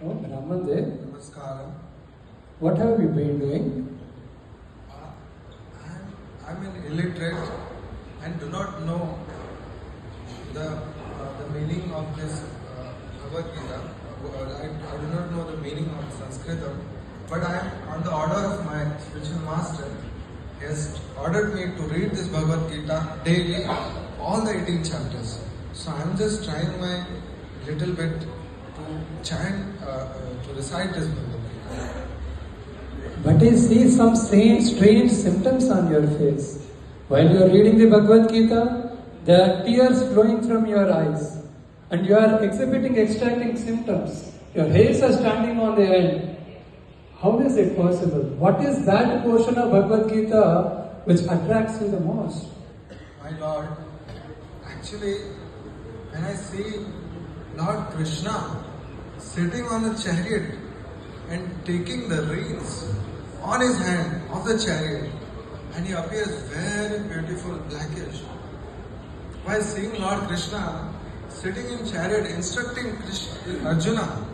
Oh, Brahmadev, Namaskaram. what have you been doing? I'm an illiterate and do not know the meaning of this Bhagavad Gita. I do not know the meaning of Sanskritam, but I am on the order of my spiritual master. He has ordered me to read this Bhagavad Gita daily, all the 18 chapters. So I am just trying my little bit to chant, to recite this Bhagavad Gita. But I see some strange symptoms on your face. While you are reading the Bhagavad Gita, there are tears flowing from your eyes. And you are extracting symptoms. Your hairs are standing on the end. How is it possible? What is that portion of Bhagavad Gita which attracts you the most? My Lord, actually, when I see Lord Krishna sitting on a chariot and taking the reins on his hand of the chariot, and he appears very beautiful, blackish. While seeing Lord Krishna sitting in chariot instructing Arjuna